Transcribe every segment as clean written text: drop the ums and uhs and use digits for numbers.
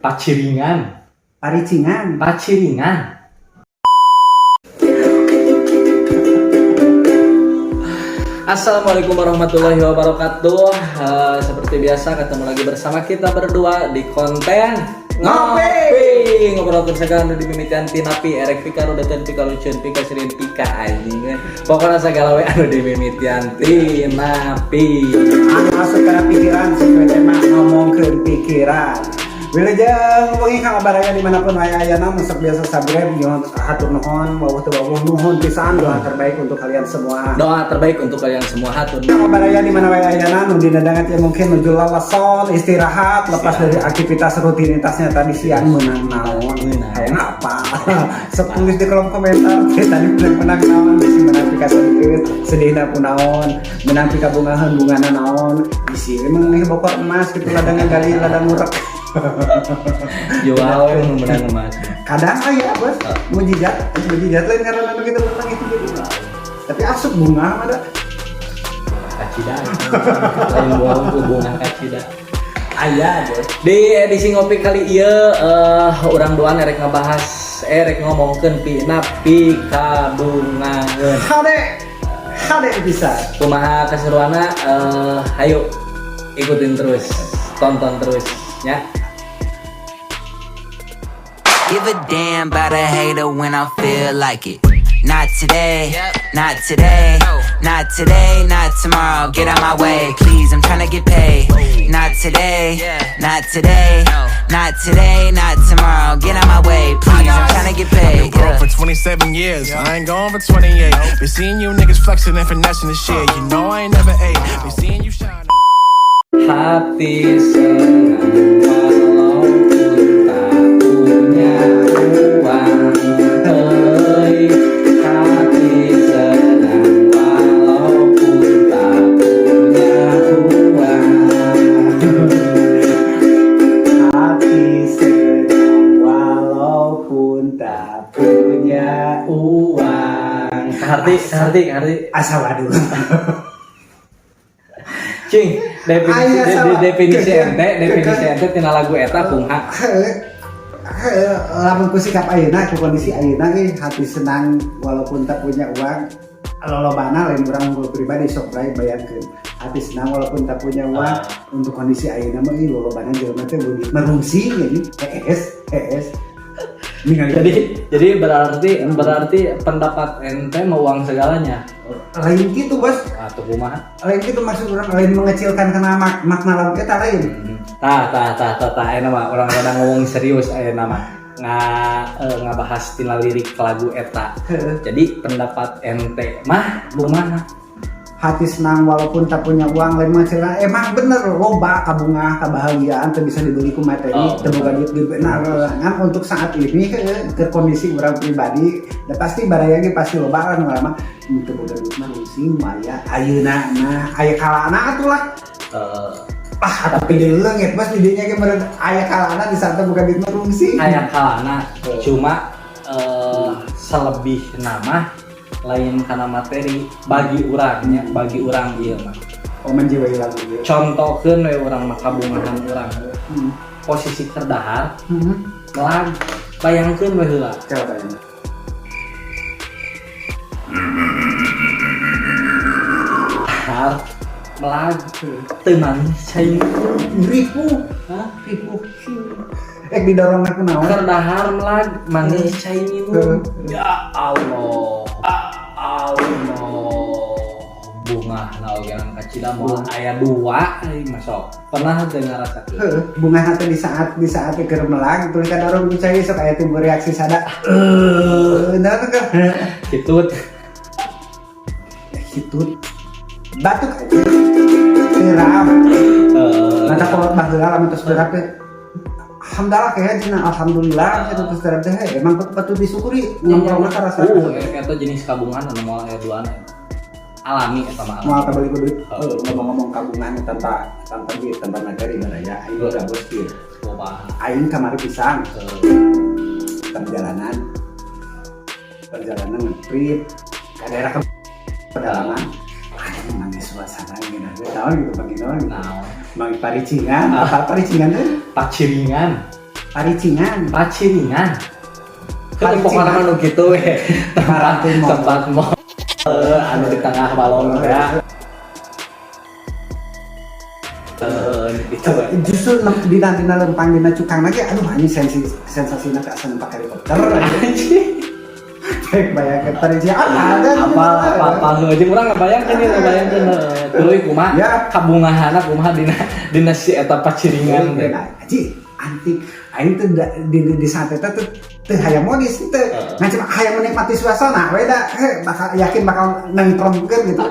Paciringan. Paricingan. Paciringan. Assalamualaikum warahmatullahi wabarakatuh. Seperti biasa ketemu lagi bersama kita berdua di konten Ngopi. ngobrol segala di mimitian tinapi erek pika rudetan pika lucuan pika sirin pika anjing. Pokoknya segala we anu di mimitian tinapi. Anu asup kana pikiran sesuai tema ngomongkeun pikiran. Wilujeng wengi Kang Abaraya dimanapun ayana musik biasa sabrem nyon hatur nuhun wawuh teu wawuh nuhun pisan doa terbaik untuk kalian semua. Doa terbaik untuk kalian semua hatur. Kang Abaraya di mana wae ayana nu dina dangat ya mungkin nuju lalason istirahat lepas dari aktivitas rutinitasnya tadi siang menang naon. Hayang apa? Sok tulis di kolom komentar tadi menang naon bisi menang pika sedihna kunaon menang pika bungahan bungana naon bisi emang nih bokor emas gitu ladang gali ladang murek. Jual yang menang emas. Kadang aya bos mujizat lain karena kita menang itu jadi tapi asup bunga ada Kacida lain buang bunga kacida aya bos di edisi ngopi kali iya urang duaan erek ngomongkeun napi kabungaheun hade bisa kumaha keseruanna hayu ikutin terus tonton terus ya. Give a damn about a hater when I feel like it. Not today, not today, not today, not tomorrow. Get out my way, please, I'm tryna get paid. Not today, not today, not today, not tomorrow. Get out my way, please, I'm tryna get paid. I've been broke for 27 years, I ain't going for 28. Been seeing you niggas flexing and finessing the shit. You know I ain't never ate. Been seeing you shine. Hati senang walaupun tak punya uang. Hei, hati senang walaupun tak punya uang. hati senang walaupun tak punya Uang. Harti. asa waduh Cing, Aya sama. definisi ente tina lagu eta kumaha? lamun ku sikap ayeuna ku kondisi ayeuna ge hati senang walaupun tak punya uang lolobana lain urang unggul pribadi sok bae bayangkeun hati senang walaupun tak punya uang untuk kondisi ayeuna mah ieu lolobana jelema teh beunit merungsi jadi es Jadi berarti pendapat ente mau uang segalanya. lain gitu bos Atau kumaha? lain gitu maksud urang lain mengecilkan karena makna lagu eta lain Tah, ayeuna mah orang-orang ngomong serius ayeuna mah. Ngabahas tina lirik lagu eta. Jadi pendapat ente mah kumaha? hati senang walaupun tak punya uang lain macam emang bener loba kabunga kebahagiaan teu bisa dibeli ku materi teu boga duit di benar ngan untuk saat ini ke kondisi urang pribadi da pasti baraya ge pasti loba kan mah teu boga duit mah rusing aya ayeuna mah aya kalana atulah tapi di leungit bos di dinya ge meureun aya kalana di saat boga duit mah rusing Aya kalana cuma selebih nama lain karena materi bagi urang ieu mah. menjiwai lagu ge Contohkeun we urang mah kabungahan urang. Posisi terdahar melag bayangkeun we heula. coba ya Har melag teu manis cai ribu ribu didorong aku naon terdahar melag manis cai minum. Ya Allah bunga naogean kacida moal aya 2 masuk pernah teu ngarasakeun bunga hati di saat keur melag tulis ka dorong ku cai sok aya timbul reaksi sada nah kan kitut hitut batuk aja geram mata kolot baheula lamun tos berat teh alhamdulillah kayak cenah alhamdulillah eta tos berat teh emang patut disyukuri nongkrongna karasa eta jenis kabungan anu moal aya 2 alami eta mah mau kabeli ku duit ngomong-ngomong kabungan tanpa duit tanpa nagari baraya aing udah bos kieu loba aing kamari pisang perjalanan nge-trip ke daerah pedalaman anjing mangga suasana gitu naon gitu pagi naon gitu naon mang paricingan apa paricingan teh paciringan Paricingan. Paciringan. Kan Paciringan. pokoknya anu gitu we. Tempat mau anu di tengah balon ya. Gitu we. Justru di nanti lempang dina cukang lagi, aduh ini sensasinya kayak seneng pakai helikopter. Baik bayangkan Paricingan Apa jeung urang ngabayangkeun ieu ngabayangkeun tuluy kumaha Ya. kabungahana kumaha dina si eta Paciringan teh. Aji antik aing teh di saat eta teh hayang modis teh ngacem hayang menikmati suasana we da bakal yakin bakal nongkrongkeun gitu.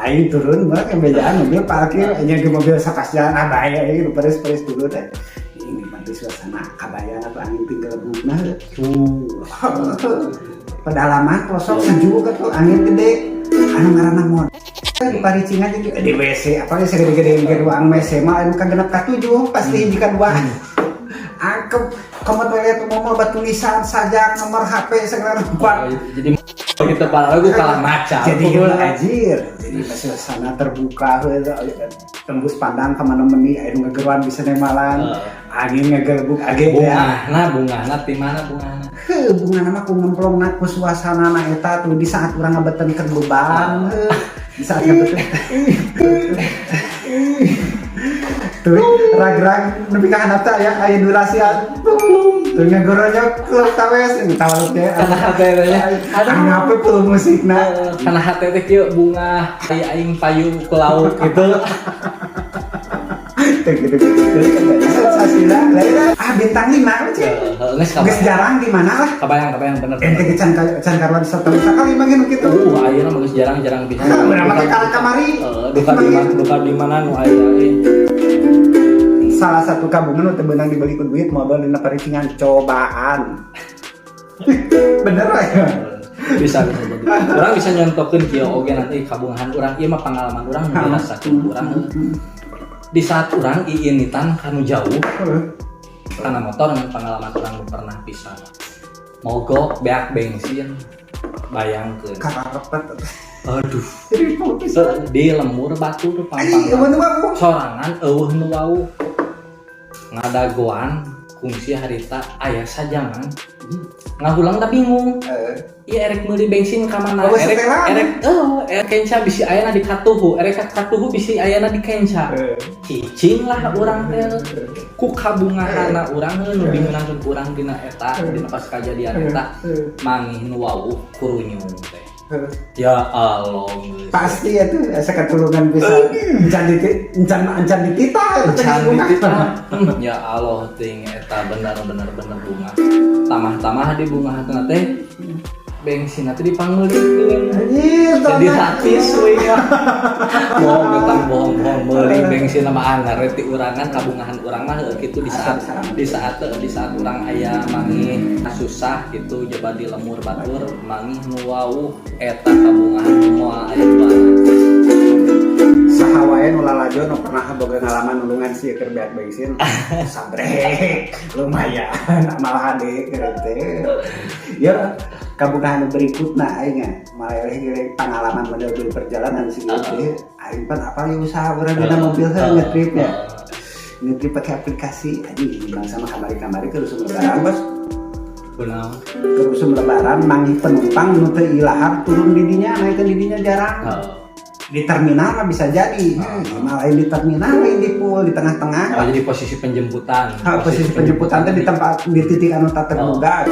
Aing turun mah kembejaan mobil parkir nya ke mobil sapas jalan abaya ieu beres-beres turun teh. Ini nikmati suasana kabayang apa angin tinggal bukna. Pedalaman kosong sejuk tuh angin gede anu ngaranna mod di Paricingan jadi di WC apa ya segede-gede ruang WC mah anu kagenep ka 7 pasti hiji ka 2 angkep komod toilet umum mah tulisan sajak nomor HP segala rupa Jadi kita para lagu kalah maca. jadi anjir jadi suasana terbuka tembus pandang ka mana-mani anu ngageruan bisa nemalan angin ngagelbuk age Bungahna ti mana bungahna? bunga nama ku ngemplongna ku suasana na eta tuh di saat urang ngabetenkeun beban di saat ngabetenkeun tuh rag-rag nepi ka handap ya aya durasian tuh ngagoronyok klub tawes tawes teh Kana hate nya. ngape puluh musikna Kana hate teh kieu bunga aing payung ku laut gitu. gitu sensasinya bintang 5 cek geus jarang di mana lah Kabayang bener. ente can karuan satu kali mangin kitu Ayeuna mah geus jarang bisa. urang make kamari Duka di mana nu aya salah satu kabungan teu beunang dibeli ku duit modal dina Paricingan cobaan. Bener ya? Bisa jadi. Urang bisa nyontokeun kieu oge nanti kabungahan urang ieu mah pengalaman urang nu dirasakeun urang. Di saat urang iinitan kanu jauh kana motor dengan pengalaman urang nu pernah pisan. Mogok beak bensin. Bayangkeun. Karapet. Aduh. Jadi mau pisan. Di lemur batur Ai, pampang. eueuh Sorangan eueuh nu wau. Ngadagoan kungsi harita aya sajangan. Ngahulang da bingung. Iya erek meuli bensin ka mana? Erek kenca bisi ayana di katuhu, erek katuhu bisi ayana di kenca. Cicing lah urang teh. Ku kabungahana urang nu bingunangkeun urang dina eta, dina pas kajadian eta mangih nu wau kurunyung teh. Ya Allah. Pasti ya tuh sakatulungan bisa encan dititah. Ya Allah ting eta bener-bener bunga. Tamah-tamah di bunga hatna teh bensin teh dipangeulikeun. Jadi ratis we ya. Bohong meuli bensin mah anggar ti urangan kabungahan urang mah kitu di saat urang aya mangih susah gitu coba di lemur batur mangih nu wau eta kabungahan moal aya duana. Sahawae nu lalajo nu pernah boga ngalaman nulungan si keur beak bensin. Sabrek lumayan malahan deui teh. Ya kabungahan berikutna aing maleleh pengalaman model di perjalanan sih gitu. Aing pan apa ya usaha urang dina mobil ngetrip ya. Ngetrip pakai aplikasi anjing bilang sama kamari-kamari ke rusum lebaran bos. Benar. Ke rusum lebaran manggih penumpang nu teu ilahar turun di dinya naik ke di dinya jarang. Di terminal mah bisa jadi. Malah di terminal lain di pool di tengah-tengah. Jadi posisi penjemputan. Posisi penjemputan teh di tempat di titik anu tak terduga.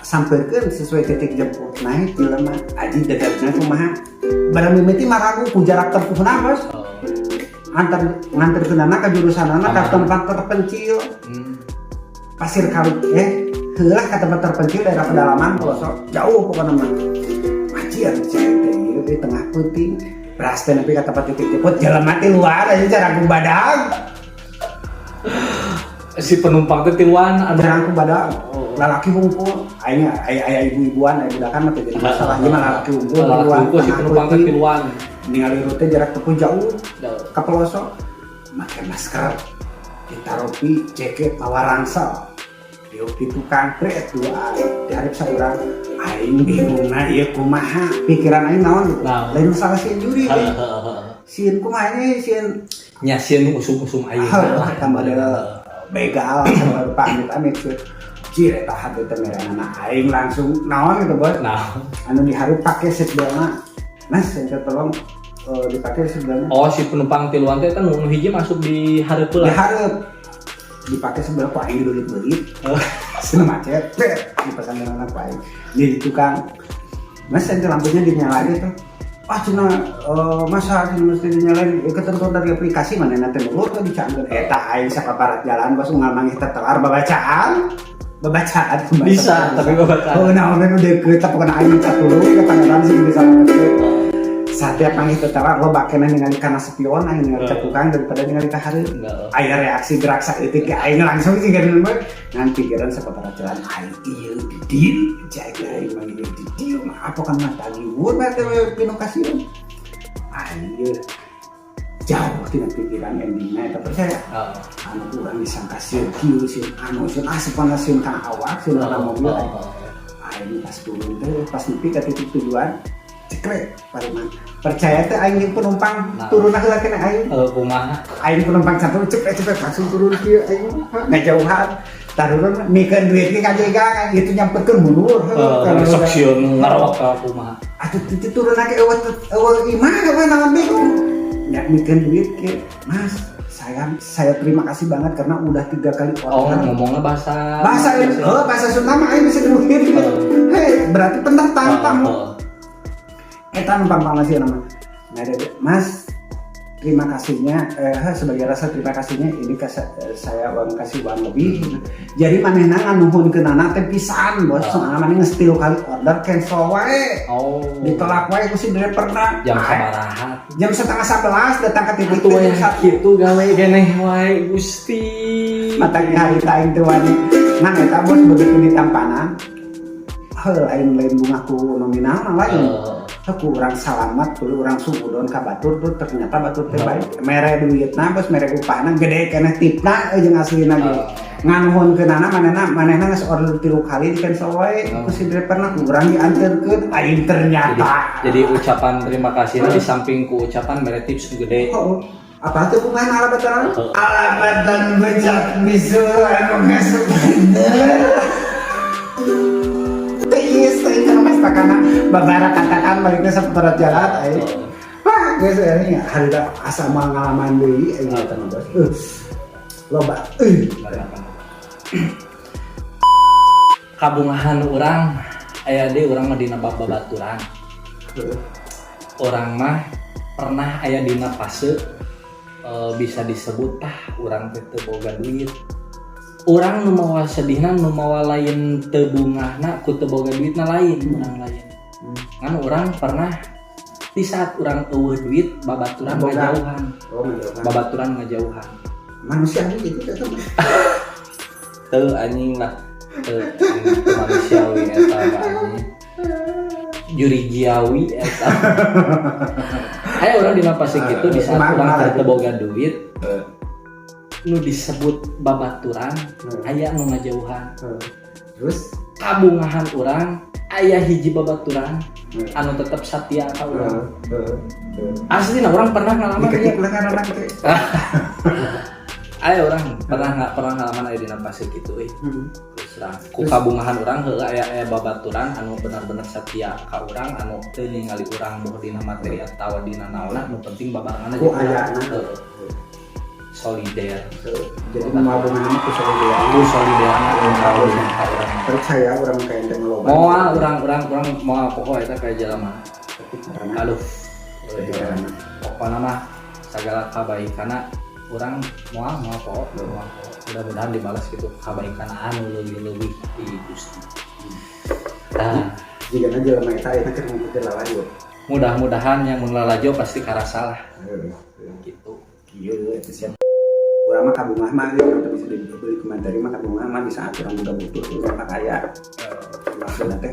Sampeukeun sesuai titik jemput naik jelema aji dadagna kumaha barang mimiti maragu ku jarak tempuhna bos nganterkeunana ka jurusanana ka tempat terpencil pasir kali heulah ka tempat terpencil daerah pedalaman pelosok jauh pokokna mah ajian cai teh ieu di tengah peuting beras teh nepi ka tempat titik jemput jelema teh luar aja jarak ku badag Si penumpang teh tiluan jarak ku badag lalaki hungkul aing aya ibu-ibuan aya budakan mah jadi masalah gimana lalaki hungkul si penumpang teh tiluan ningali rute jarak teu jauh ka pelosok make masker ditaropi jaket bawa rangsel diuk di tukang pret dua di hareup saurang aing bingungna ieu kumaha pikiran aing naon lain masalah sieun juri sieun kumaha ini sieun nya sieun usum-usum ayeuna tambah begal sama pamit ke cire tah hade teh merana aing langsung naon gitu bos Nah, anu diharup pake seatbeltna mas saya tolong dipakai seatbeltna oh si penumpang tiluan teh kan nu hiji masuk di hareupeul. diharap dipakai sebelah ku aing diulit-ulit sena macet dipesan dengan anak aing jadi tukang mas saya lampunya dinyalain itu cina masa mesti dinyalain ketentuan dari aplikasi mana nanti mulur tuh dicanggur eta aing sapaparat jalan bos ngamangi tetelar babacaan Bisa, tapi babacaan. nah udah deket tapi kena aing cat dulu ke tangan sih bisa banget setiap manggih tetelar lo bakena ningali kana spion aing ningali cat tukang daripada ningali ka hareup aya reaksi gerak saeutik ke aing langsung sih kan ngan pikiran sapaparat jalan aing ieu didil jaga aing manggih didil mah apa kan mah tagi wur mah teh pinu kasieun aing jauh tina pikiran endingnya eta percaya anu urang disangka sieun kieu sieun anu sieun asepana sieun kana awak sieun kana mobil aing pas turun teh pas nepi ka titik tujuan cekrek pareman percaya teh aing penumpang turun heula kena aing Kumaha? aing penumpang satu cepet langsung turun kieu aing ngajauhan tarurun mikeun duit ge kajaga gitu nyamperkeun mundur Kalau sok sieun ngarawak ka kumaha? atuh titik turun lagi eueuh imah naon bingung nyak mikeun duit ke mas saya terima kasih banget karena udah 3 kali order Ngomongnya bahasa bahasa Sunda mah aing bisa duit hei berarti pentang eta numpang pangasih nama mas terima kasihnya sebagai rasa terima kasihnya ini saya kasih uang lebih jadi manehna nganuhunkeunana teh pisan bos soalna maneh geus 3 kali order cancel wae ditolak wae ku si driverna jam sabaraha? jam 10:30 datang ke titik Atuh ya kitu gawe keneh wae Gusti. mata hari taing teu wani ngan eta bos begitu ditampanan lain bungaku nominal lain aku orang salamat dulu orang sugudon ka batur tuh ternyata batur teh baik mere duitna bos mere upahna gede keneh tipna jeung aslina ge nganuhunkeunana manehna geus order 3 kali di cancel wae ku si driverna urang dianterkeun aing ternyata jadi ucapan terima kasihna di samping ku ucapan mere tips gede. apa tuh bukan alabatan bejak bisu anu geus bener Iya, karena mas takana babara katakan baliknya sapaparat jalan wah guys ini harida asa ngalaman deui aya eta mah bos loba kabungahan urang aya deui urang mah dina bab babaturan urang mah pernah aya dina fase bisa disebut urang teh teu boga duit. Orang nu mawa sedihna nu mawa lain teu bungahna ku teu boga duitna lain urang lain. Kan urang pernah di saat urang eueuh duit babaturan ngajauhan. Babaturan ngajauhan. Manusia gitu eta mah. Teu anjing lah. Teu manusiawi eta anjing. Jurigiawi eta. Aya urang dina fase kitu di saat urang teu boga duit. Nu disebut babaturan aya nu ngajauhan terus kabungahan urang aya hiji babaturan anu tetep satia ka urang asli urang pernah ngalaman diketik anak teh aya urang pernah ngalaman aya dina fase kitu terus ku kabungahan urang heueuh aya babaturan anu bener-bener satia ka urang anu teu ningali urang boh dina materi atawa dina naonna nu penting babarenganna ku aya solider jadi mabungan itu solider percaya orang kayak ente ngeloba orang mau pokok eta kayak jelema aduh pokokna mah segala kabaikanna urang mau pokok mudah-mudahan dibalas gitu kabaikan anu lebih di Gusti jika jelema eta aya keur ngikutin lalajo mudah-mudahan yang mun lalajo pasti karasalah gitu ieu eta siap urang mah kabungah mah urang bisa dibeli komentari mah kabungah mah di saat urang butuh urang kaya maksudna teh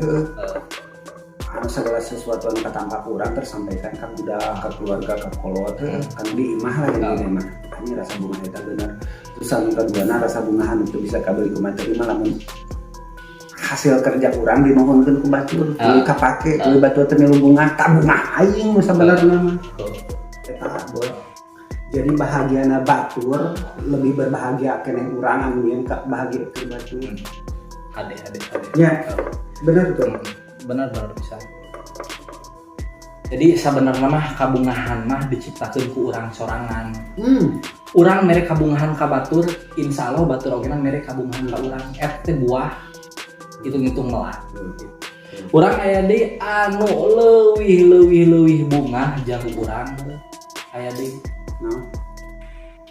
anu segala sesuatu anu katampak urang tersampaikan ka budak ka keluarga ka kolot kan di imah lah yang mah ini rasa bunga eta bener terus anu kaduana rasa bunga anu teu bisa kabeli komentari mah lamun hasil kerja urang dimohonkeun ku batur tuluy kapake tuluy batur teu milu bunga tabunga aing nu sabenerna mah eta bos Jadi bahagiana batur lebih berbahagia keneh urang anu yang bahagia ke batur. Ade. Ya, benar tuh. Benar bisa. Jadi sebenarnya mah kabungahan mah diciptakeun ku urang sorangan. Urang mere kabungahan ka batur, insya Allah batur oge mere kabungahan ka urang. Teh buah hitung-hitung melah. Urang aya deui anu leuwih bunga jeung urang aya deui. No.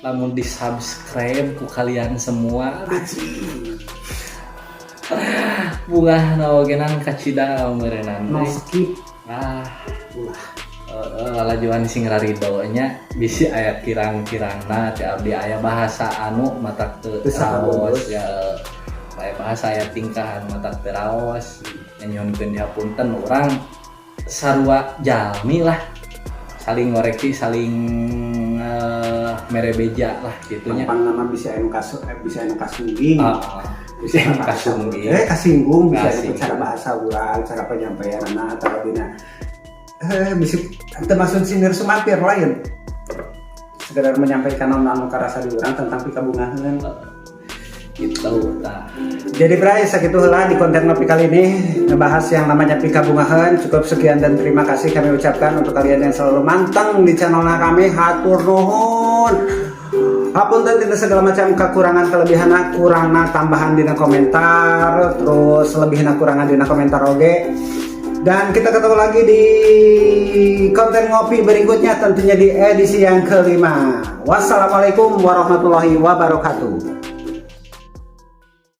Lamun di subscribe ku kalian semua bunga naogenan kacida merenan No skip. Lalajuan sing raridonya bisi aya kirang-kirangna teh abdi aya bahasa anu matak teu raos ya aya bahasa aya tingkahan matak teu raos nyanyonkeun dihapunten urang sarua jalmi lah saling ngoreksi saling mere beja lah gitunya. Gampang nama bisa anu kasungging. Bisa anu kasungging. Kasinggung bisa itu cara bahasa urang, cara penyampaian atau dina bisa termasuk sinir sumampir lain. Sekedar menyampaikan anu karasa di urang tentang pikabungaheun. Gitu tah. Jadi Bray, sakitu heula di konten ngopi kali ini ngebahas yang namanya pikabungaheun. Cukup sekian dan terima kasih kami ucapkan untuk kalian yang selalu manteng di channel kami. Hatur nuhun. Hapunten dina segala macam kekurangan kelebihan kurangna tambahan dina komentar, terus lebihna kurangan dina komentar oge. Dan kita ketemu lagi di konten ngopi berikutnya tentunya di edisi yang kelima. Wassalamualaikum warahmatullahi wabarakatuh.